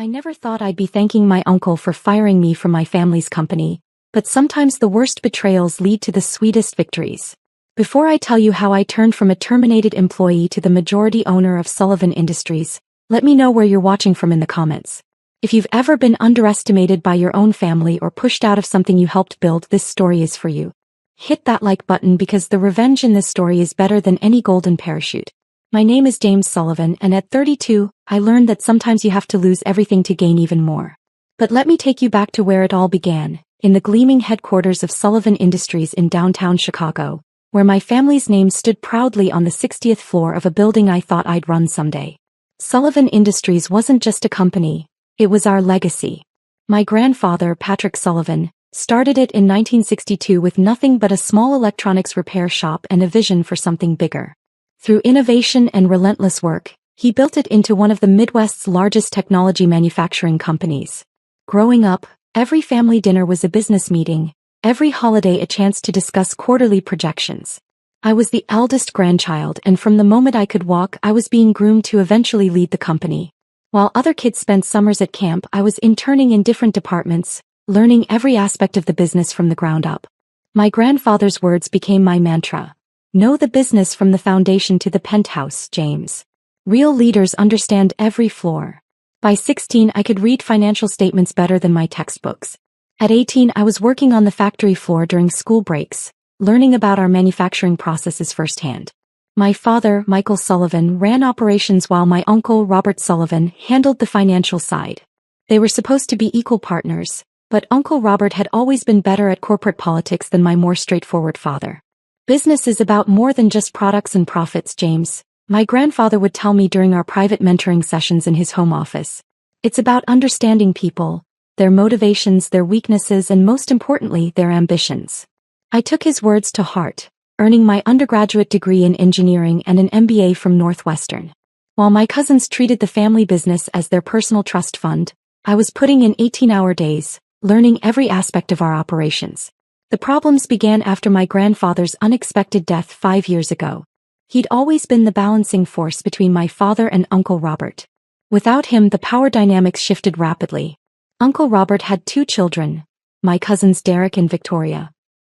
I never thought I'd be thanking my uncle for firing me from my family's company, but sometimes the worst betrayals lead to the sweetest victories. Before I tell you how I turned from a terminated employee to the majority owner of Sullivan Industries, let me know where you're watching from in the comments. If you've ever been underestimated by your own family or pushed out of something you helped build, this story is for you. Hit that like button because the revenge in this story is better than any golden parachute. My name is James Sullivan, and at 32, I learned that sometimes you have to lose everything to gain even more. But let me take you back to where it all began, in the gleaming headquarters of Sullivan Industries in downtown Chicago, where my family's name stood proudly on the 60th floor of a building I thought I'd run someday. Sullivan Industries wasn't just a company, it was our legacy. My grandfather, Patrick Sullivan, started it in 1962 with nothing but a small electronics repair shop and a vision for something bigger. Through innovation and relentless work, he built it into one of the Midwest's largest technology manufacturing companies. Growing up, every family dinner was a business meeting, every holiday a chance to discuss quarterly projections. I was the eldest grandchild, and from the moment I could walk, I was being groomed to eventually lead the company. While other kids spent summers at camp, I was interning in different departments, learning every aspect of the business from the ground up. My grandfather's words became my mantra. Know the business from the foundation to the penthouse, James. Real leaders understand every floor. By 16, I could read financial statements better than my textbooks. At 18, I was working on the factory floor during school breaks, learning about our manufacturing processes firsthand. My father, Michael Sullivan, ran operations while my uncle, Robert Sullivan, handled the financial side. They were supposed to be equal partners, but Uncle Robert had always been better at corporate politics than my more straightforward father. Business is about more than just products and profits, James, my grandfather would tell me during our private mentoring sessions in his home office. It's about understanding people, their motivations, their weaknesses, and most importantly, their ambitions. I took his words to heart, earning my undergraduate degree in engineering and an MBA from Northwestern. While my cousins treated the family business as their personal trust fund, I was putting in 18-hour days, learning every aspect of our operations. The problems began after my grandfather's unexpected death 5 years ago. He'd always been the balancing force between my father and Uncle Robert. Without him, the power dynamics shifted rapidly. Uncle Robert had 2 children, my cousins Derek and Victoria,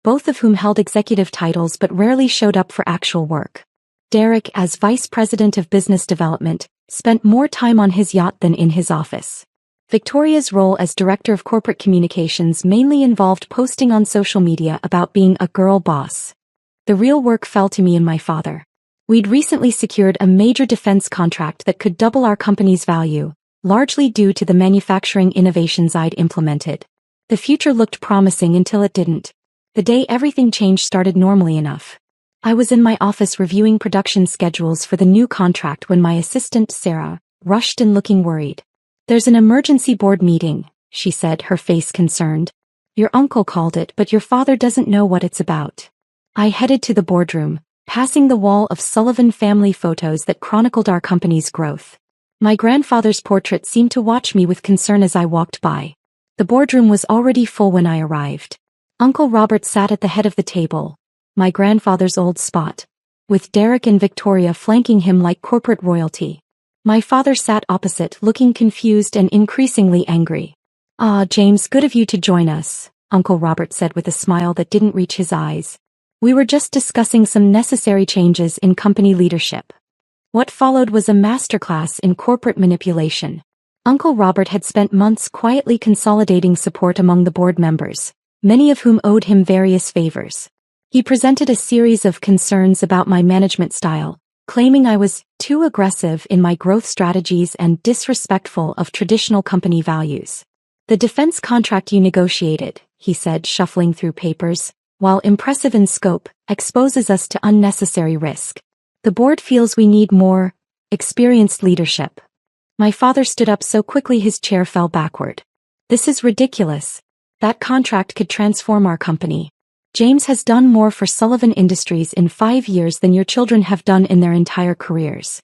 both of whom held executive titles but rarely showed up for actual work. Derek, as vice president of business development, spent more time on his yacht than in his office. Victoria's role as director of corporate communications mainly involved posting on social media about being a girl boss. The real work fell to me and my father. We'd recently secured a major defense contract that could double our company's value, largely due to the manufacturing innovations I'd implemented. The future looked promising until it didn't. The day everything changed started normally enough. I was in my office reviewing production schedules for the new contract when my assistant, Sarah, rushed in looking worried. "There's an emergency board meeting," she said, her face concerned. "Your uncle called it, but your father doesn't know what it's about." I headed to the boardroom, passing the wall of Sullivan family photos that chronicled our company's growth. My grandfather's portrait seemed to watch me with concern as I walked by. The boardroom was already full when I arrived. Uncle Robert sat at the head of the table, my grandfather's old spot, with Derek and Victoria flanking him like corporate royalty. My father sat opposite, looking confused and increasingly angry. "Ah, James, good of you to join us," Uncle Robert said with a smile that didn't reach his eyes. "We were just discussing some necessary changes in company leadership." What followed was a masterclass in corporate manipulation. Uncle Robert had spent months quietly consolidating support among the board members, many of whom owed him various favors. He presented a series of concerns about my management style, claiming I was too aggressive in my growth strategies and disrespectful of traditional company values. "The defense contract you negotiated," he said, shuffling through papers, "while impressive in scope, exposes us to unnecessary risk. The board feels we need more experienced leadership." My father stood up so quickly his chair fell backward. "This is ridiculous. That contract could transform our company. James has done more for Sullivan Industries in 5 years than your children have done in their entire careers."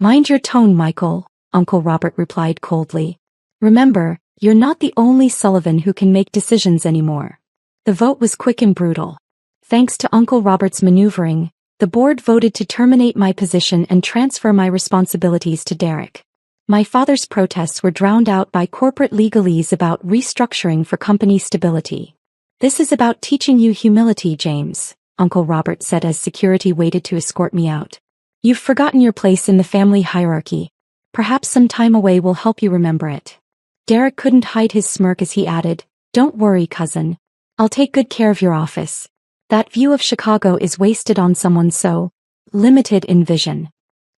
"Mind your tone, Michael," Uncle Robert replied coldly. "Remember, you're not the only Sullivan who can make decisions anymore." The vote was quick and brutal. Thanks to Uncle Robert's maneuvering, the board voted to terminate my position and transfer my responsibilities to Derek. My father's protests were drowned out by corporate legalese about restructuring for company stability. "This is about teaching you humility, James," Uncle Robert said as security waited to escort me out. "You've forgotten your place in the family hierarchy. Perhaps some time away will help you remember it." Derek couldn't hide his smirk as he added, "Don't worry, cousin. I'll take good care of your office. That view of Chicago is wasted on someone so limited in vision."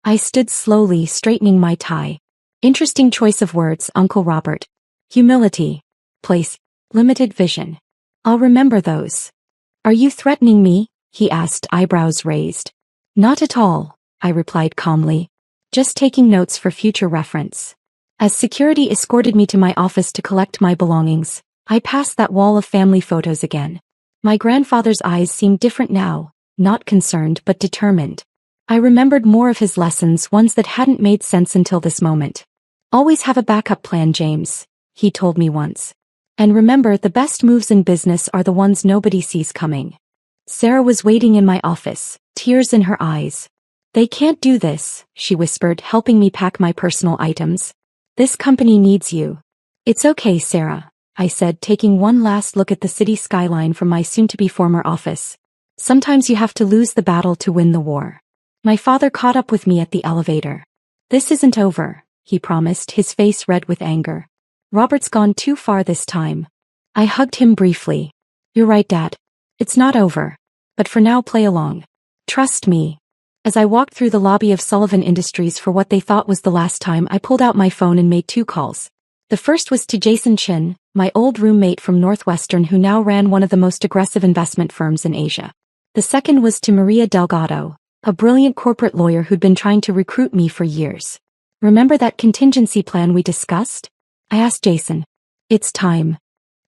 I stood slowly, straightening my tie. "Interesting choice of words, Uncle Robert. Humility. Place. Limited vision. I'll remember those." "Are you threatening me?" he asked, eyebrows raised. "Not at all," I replied calmly. "Just taking notes for future reference." As security escorted me to my office to collect my belongings, I passed that wall of family photos again. My grandfather's eyes seemed different now, not concerned but determined. I remembered more of his lessons, ones that hadn't made sense until this moment. "Always have a backup plan, James," he told me once. "And remember, the best moves in business are the ones nobody sees coming." Sarah was waiting in my office, tears in her eyes. "They can't do this," she whispered, helping me pack my personal items. "This company needs you." "It's okay, Sarah," I said, taking one last look at the city skyline from my soon-to-be former office. "Sometimes you have to lose the battle to win the war." My father caught up with me at the elevator. "This isn't over," he promised, his face red with anger. "Robert's gone too far this time." I hugged him briefly. "You're right, Dad. It's not over. But for now, play along. Trust me." As I walked through the lobby of Sullivan Industries for what they thought was the last time, I pulled out my phone and made 2 calls. The first was to Jason Chin, my old roommate from Northwestern who now ran one of the most aggressive investment firms in Asia. The second was to Maria Delgado, a brilliant corporate lawyer who'd been trying to recruit me for years. "Remember that contingency plan we discussed?" I asked Jason. "It's time."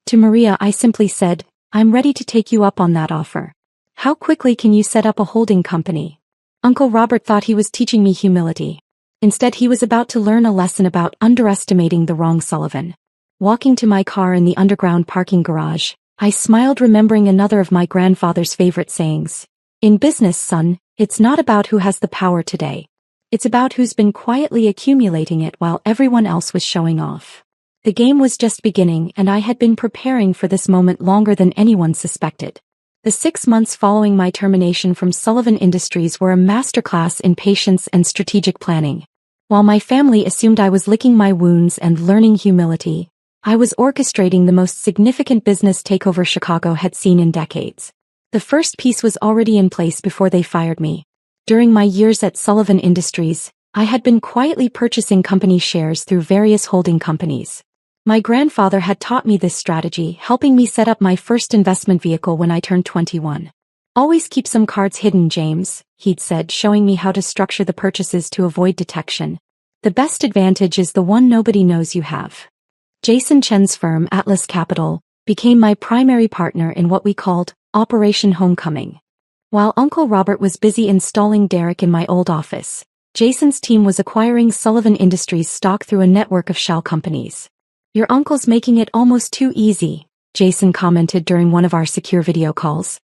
To Maria, I simply said, "I'm ready to take you up on that offer. How quickly can you set up a holding company?" Uncle Robert thought he was teaching me humility. Instead, he was about to learn a lesson about underestimating the wrong Sullivan. Walking to my car in the underground parking garage, I smiled, remembering another of my grandfather's favorite sayings. "In business, son, it's not about who has the power today. It's about who's been quietly accumulating it while everyone else was showing off." The game was just beginning, and I had been preparing for this moment longer than anyone suspected. The 6 months following my termination from Sullivan Industries were a masterclass in patience and strategic planning. While my family assumed I was licking my wounds and learning humility, I was orchestrating the most significant business takeover Chicago had seen in decades. The first piece was already in place before they fired me. During my years at Sullivan Industries, I had been quietly purchasing company shares through various holding companies. My grandfather had taught me this strategy, helping me set up my first investment vehicle when I turned 21. "Always keep some cards hidden, James," he'd said, showing me how to structure the purchases to avoid detection. "The best advantage is the one nobody knows you have." Jason Chen's firm, Atlas Capital, became my primary partner in what we called Operation Homecoming. While Uncle Robert was busy installing Derek in my old office, Jason's team was acquiring Sullivan Industries stock through a network of shell companies. "Your uncle's making it almost too easy," Jason commented during one of our secure video calls.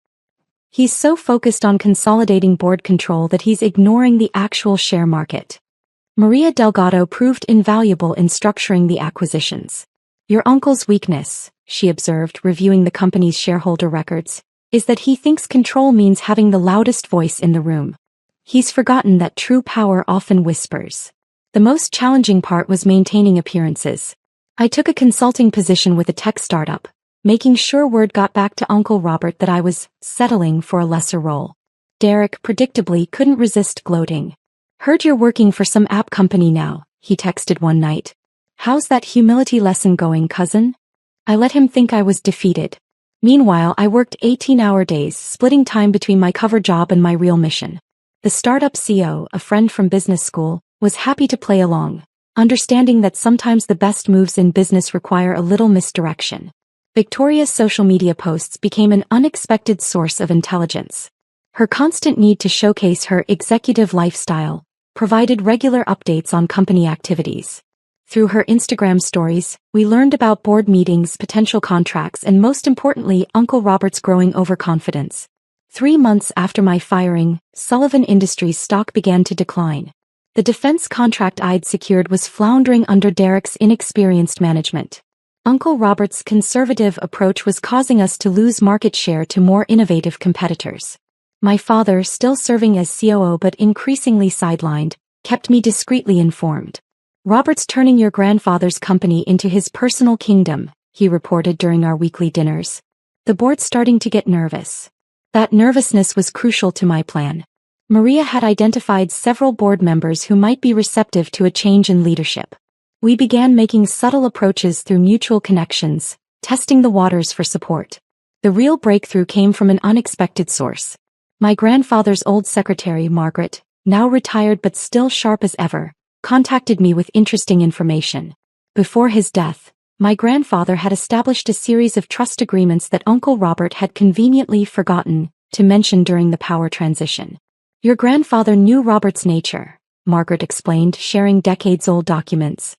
"He's so focused on consolidating board control that he's ignoring the actual share market." Maria Delgado proved invaluable in structuring the acquisitions. "Your uncle's weakness," she observed, reviewing the company's shareholder records, "is that he thinks control means having the loudest voice in the room. He's forgotten that true power often whispers." The most challenging part was maintaining appearances. I took a consulting position with a tech startup, making sure word got back to Uncle Robert that I was settling for a lesser role. Derek, predictably, couldn't resist gloating. "Heard you're working for some app company now," he texted one night. "How's that humility lesson going, cousin?" I let him think I was defeated. Meanwhile, I worked 18-hour days, splitting time between my cover job and my real mission. The startup CEO, a friend from business school, was happy to play along, understanding that sometimes the best moves in business require a little misdirection. Victoria's social media posts became an unexpected source of intelligence. Her constant need to showcase her executive lifestyle provided regular updates on company activities. Through her Instagram stories, we learned about board meetings, potential contracts, and most importantly, Uncle Robert's growing overconfidence. 3 months after my firing, Sullivan Industries stock began to decline. The defense contract I'd secured was floundering under Derek's inexperienced management. Uncle Robert's conservative approach was causing us to lose market share to more innovative competitors. My father, still serving as COO but increasingly sidelined, kept me discreetly informed. "Robert's turning your grandfather's company into his personal kingdom," he reported during our weekly dinners. "The board's starting to get nervous." That nervousness was crucial to my plan. Maria had identified several board members who might be receptive to a change in leadership. We began making subtle approaches through mutual connections, testing the waters for support. The real breakthrough came from an unexpected source. My grandfather's old secretary, Margaret, now retired but still sharp as ever, contacted me with interesting information. Before his death, my grandfather had established a series of trust agreements that Uncle Robert had conveniently forgotten to mention during the power transition. "Your grandfather knew Robert's nature," Margaret explained, sharing decades-old documents.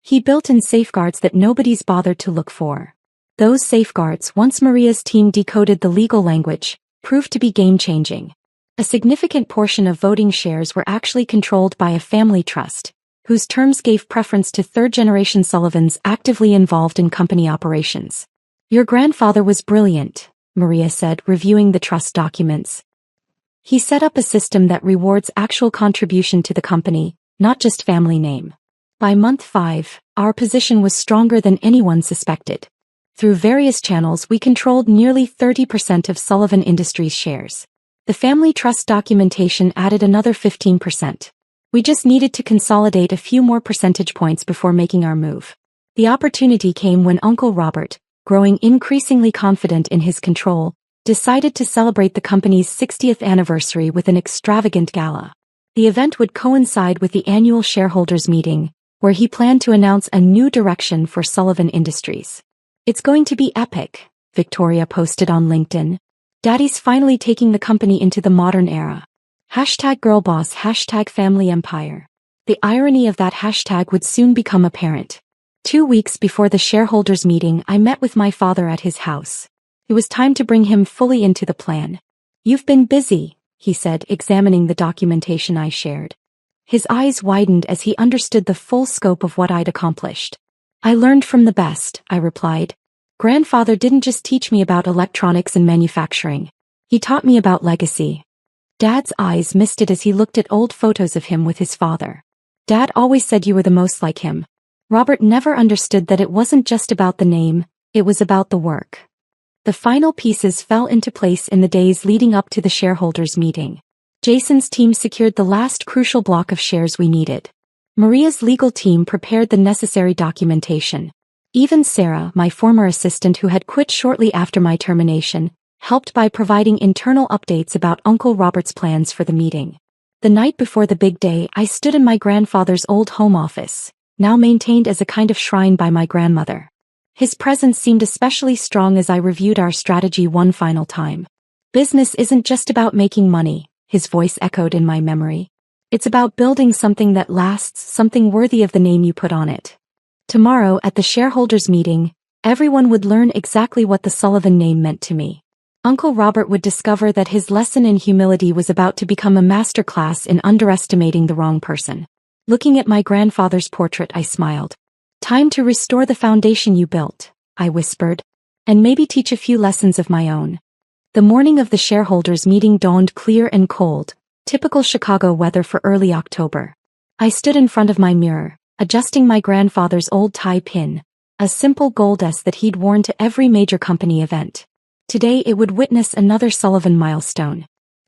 "He built in safeguards that nobody's bothered to look for." Those safeguards, once Maria's team decoded the legal language, proved to be game-changing. A significant portion of voting shares were actually controlled by a family trust, whose terms gave preference to third-generation Sullivans actively involved in company operations. "Your grandfather was brilliant," Maria said, reviewing the trust documents. "He set up a system that rewards actual contribution to the company, not just family name." By month 5, our position was stronger than anyone suspected. Through various channels we controlled nearly 30% of Sullivan Industries shares. The family trust documentation added another 15%. We just needed to consolidate a few more percentage points before making our move. The opportunity came when Uncle Robert, growing increasingly confident in his control, decided to celebrate the company's 60th anniversary with an extravagant gala. The event would coincide with the annual shareholders meeting, where he planned to announce a new direction for Sullivan Industries. "It's going to be epic," Victoria posted on LinkedIn. "Daddy's finally taking the company into the modern era. #girlboss, #family empire." The irony of that hashtag would soon become apparent. 2 weeks before the shareholders meeting, I met with my father at his house. It was time to bring him fully into the plan. "You've been busy," he said, examining the documentation I shared. His eyes widened as he understood the full scope of what I'd accomplished. "I learned from the best," I replied. "Grandfather didn't just teach me about electronics and manufacturing. He taught me about legacy." Dad's eyes misted as he looked at old photos of him with his father. "Dad always said you were the most like him." Robert never understood that it wasn't just about the name, it was about the work. The final pieces fell into place in the days leading up to the shareholders meeting. Jason's team secured the last crucial block of shares we needed. Maria's legal team prepared the necessary documentation. Even Sarah, my former assistant who had quit shortly after my termination, helped by providing internal updates about Uncle Robert's plans for the meeting. The night before the big day, I stood in my grandfather's old home office, now maintained as a kind of shrine by my grandmother. His presence seemed especially strong as I reviewed our strategy one final time. "Business isn't just about making money," his voice echoed in my memory. "It's about building something that lasts, something worthy of the name you put on it." Tomorrow, at the shareholders meeting, everyone would learn exactly what the Sullivan name meant to me. Uncle Robert would discover that his lesson in humility was about to become a masterclass in underestimating the wrong person. Looking at my grandfather's portrait, I smiled. "Time to restore the foundation you built," I whispered, "and maybe teach a few lessons of my own." The morning of the shareholders meeting dawned clear and cold, typical Chicago weather for early October. I stood in front of my mirror, adjusting my grandfather's old tie pin, a simple gold S that he'd worn to every major company event. Today it would witness another Sullivan milestone.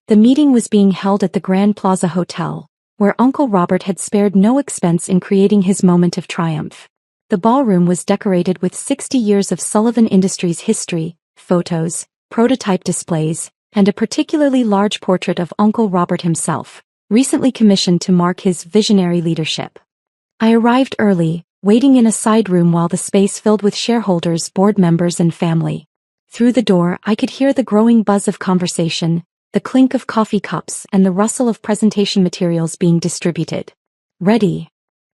The meeting was being held at the Grand Plaza Hotel, where Uncle Robert had spared no expense in creating his moment of triumph. The ballroom was decorated with 60 years of Sullivan Industries history, photos, prototype displays, and a particularly large portrait of Uncle Robert himself, recently commissioned to mark his visionary leadership. I arrived early, waiting in a side room while the space filled with shareholders, board members and family. Through the door I could hear the growing buzz of conversation, the clink of coffee cups and the rustle of presentation materials being distributed. "Ready?"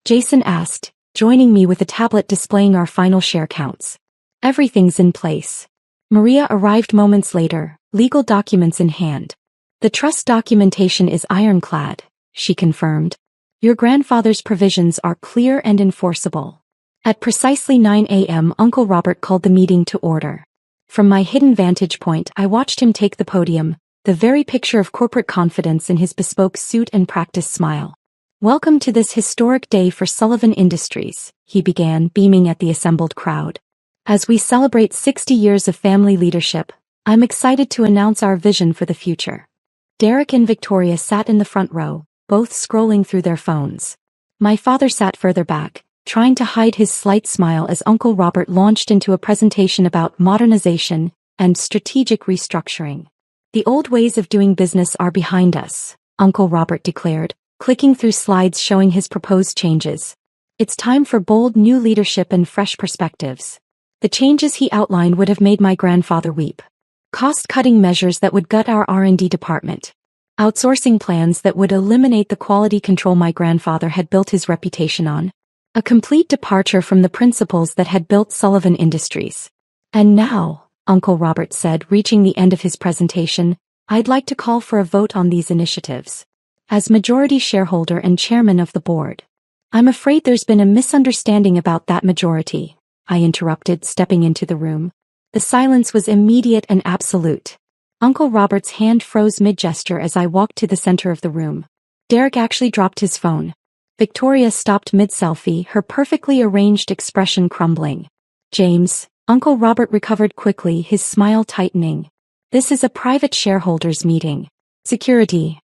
Jason asked, joining me with a tablet displaying our final share counts. "Everything's in place." Maria arrived moments later, legal documents in hand. "The trust documentation is ironclad," she confirmed. Your grandfather's provisions are clear and enforceable. At precisely 9 a.m. Uncle Robert called the meeting to order. From my hidden vantage point I watched him take the podium, the very picture of corporate confidence in his bespoke suit and practiced smile. "Welcome to this historic day for Sullivan Industries," he began, beaming at the assembled crowd. "As we celebrate 60 years of family leadership, I'm excited to announce our vision for the future." Derek and Victoria sat in the front row, both scrolling through their phones. My father sat further back, trying to hide his slight smile as Uncle Robert launched into a presentation about modernization and strategic restructuring. "The old ways of doing business are behind us," Uncle Robert declared, clicking through slides showing his proposed changes. "It's time for bold new leadership and fresh perspectives." The changes he outlined would have made my grandfather weep. Cost-cutting measures that would gut our R&D department. Outsourcing plans that would eliminate the quality control my grandfather had built his reputation on. A complete departure from the principles that had built Sullivan Industries. "And now," Uncle Robert said, reaching the end of his presentation, "I'd like to call for a vote on these initiatives. As majority shareholder and chairman of the board." "I'm afraid there's been a misunderstanding about that majority," I interrupted, stepping into the room. The silence was immediate and absolute. Uncle Robert's hand froze mid-gesture as I walked to the center of the room. Derek actually dropped his phone. Victoria stopped mid-selfie, her perfectly arranged expression crumbling. "James," Uncle Robert recovered quickly, his smile tightening. "This is a private shareholders meeting. Security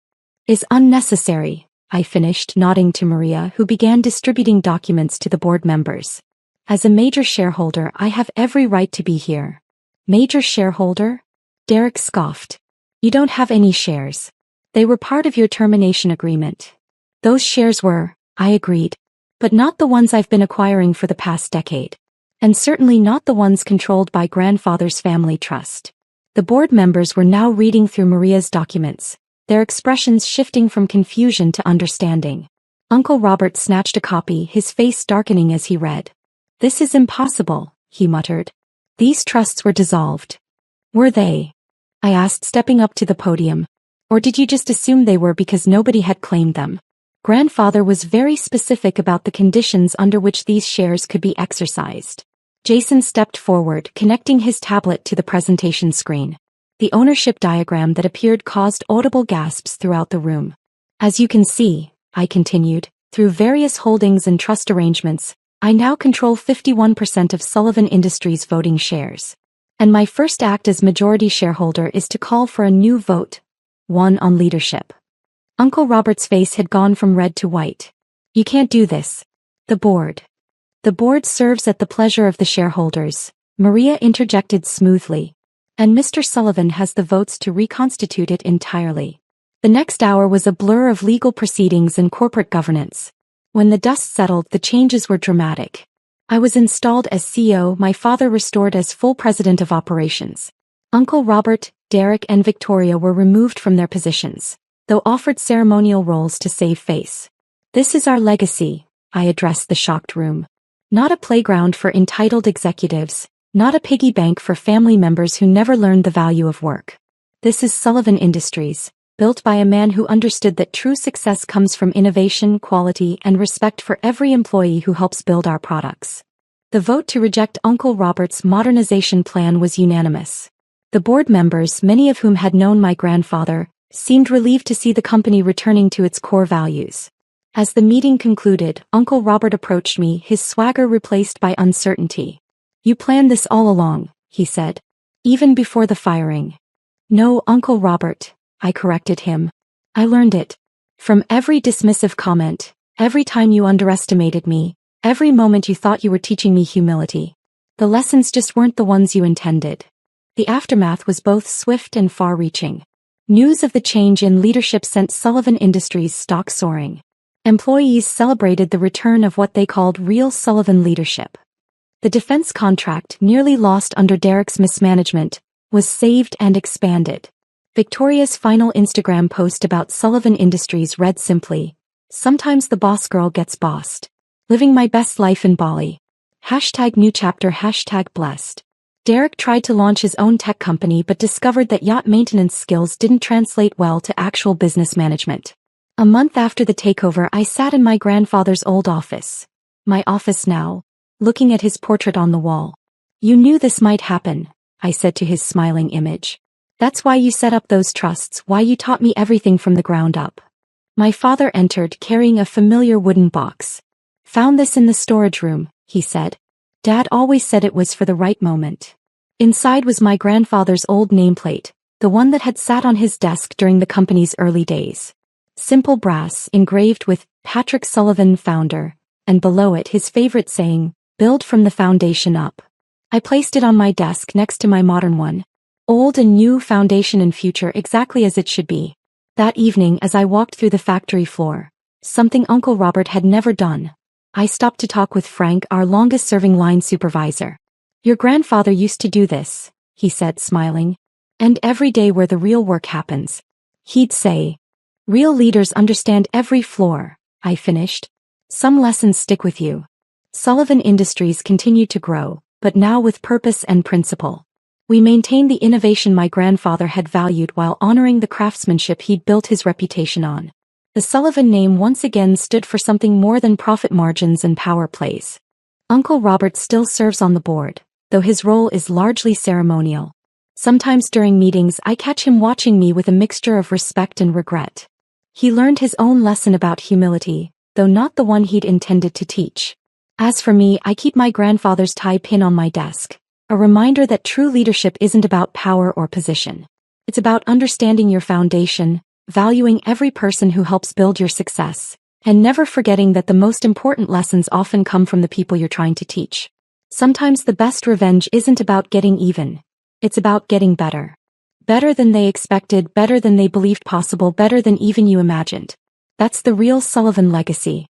is unnecessary," I finished, nodding to Maria, who began distributing documents to the board members. "As a major shareholder, I have every right to be here." "Major shareholder?" Derek scoffed. "You don't have any shares. They were part of your termination agreement." "Those shares were," I agreed. "But not the ones I've been acquiring for the past decade. And certainly not the ones controlled by grandfather's family trust." The board members were now reading through Maria's documents, their expressions shifting from confusion to understanding. Uncle Robert snatched a copy, his face darkening as he read. "This is impossible," he muttered. "These trusts were dissolved." "Were they?" I asked, stepping up to the podium. "Or did you just assume they were because nobody had claimed them?" Grandfather was very specific about the conditions under which these shares could be exercised. Jason stepped forward, connecting his tablet to the presentation screen. The ownership diagram that appeared caused audible gasps throughout the room. "As you can see," I continued, "through various holdings and trust arrangements, I now control 51% of Sullivan Industries' voting shares. And my first act as majority shareholder is to call for a new vote. One on leadership." Uncle Robert's face had gone from red to white. "You can't do this. The board." "The board serves at the pleasure of the shareholders," Maria interjected smoothly. "And Mr. Sullivan has the votes to reconstitute it entirely." The next hour was a blur of legal proceedings and corporate governance. When the dust settled, the changes were dramatic. I was installed as CEO, my father restored as full president of operations. Uncle Robert, Derek, and Victoria were removed from their positions, though offered ceremonial roles to save face. "This is our legacy," I addressed the shocked room. "Not a playground for entitled executives, not a piggy bank for family members who never learned the value of work. This is Sullivan Industries, built by a man who understood that true success comes from innovation, quality, and respect for every employee who helps build our products." The vote to reject Uncle Robert's modernization plan was unanimous. The board members, many of whom had known my grandfather, seemed relieved to see the company returning to its core values. As the meeting concluded, Uncle Robert approached me, his swagger replaced by uncertainty. "You planned this all along," he said. "Even before the firing." "No, Uncle Robert," I corrected him. "I learned it. From every dismissive comment, every time you underestimated me, every moment you thought you were teaching me humility. The lessons just weren't the ones you intended." The aftermath was both swift and far-reaching. News of the change in leadership sent Sullivan Industries stock soaring. Employees celebrated the return of what they called real Sullivan leadership. The defense contract, nearly lost under Derek's mismanagement, was saved and expanded. Victoria's final Instagram post about Sullivan Industries read simply, "Sometimes the boss girl gets bossed. Living my best life in Bali. #new chapter #blessed." Derek tried to launch his own tech company but discovered that yacht maintenance skills didn't translate well to actual business management. A month after the takeover, I sat in my grandfather's old office. My office now, looking at his portrait on the wall. "You knew this might happen," I said to his smiling image. "That's why you set up those trusts, why you taught me everything from the ground up." My father entered, carrying a familiar wooden box. "Found this in the storage room," he said. "Dad always said it was for the right moment." Inside was my grandfather's old nameplate, the one that had sat on his desk during the company's early days. Simple brass, engraved with "Patrick Sullivan, Founder," and below it his favorite saying, "Build from the foundation up." I placed it on my desk next to my modern one. Old and new, foundation and future, exactly as it should be. That evening, as I walked through the factory floor, something Uncle Robert had never done. I stopped to talk with Frank, our longest-serving line supervisor. "Your grandfather used to do this," he said, smiling. "And every day where the real work happens." He'd say, "Real leaders understand every floor," I finished. "Some lessons stick with you." Sullivan Industries continued to grow, but now with purpose and principle. We maintained the innovation my grandfather had valued while honoring the craftsmanship he'd built his reputation on. The Sullivan name once again stood for something more than profit margins and power plays. Uncle Robert still serves on the board, though his role is largely ceremonial. Sometimes during meetings I catch him watching me with a mixture of respect and regret. He learned his own lesson about humility, though not the one he'd intended to teach. As for me, I keep my grandfather's tie pin on my desk, a reminder that true leadership isn't about power or position. It's about understanding your foundation, valuing every person who helps build your success, and never forgetting that the most important lessons often come from the people you're trying to teach. Sometimes the best revenge isn't about getting even. It's about getting better. Better than they expected, better than they believed possible, better than even you imagined. That's the real Sullivan legacy.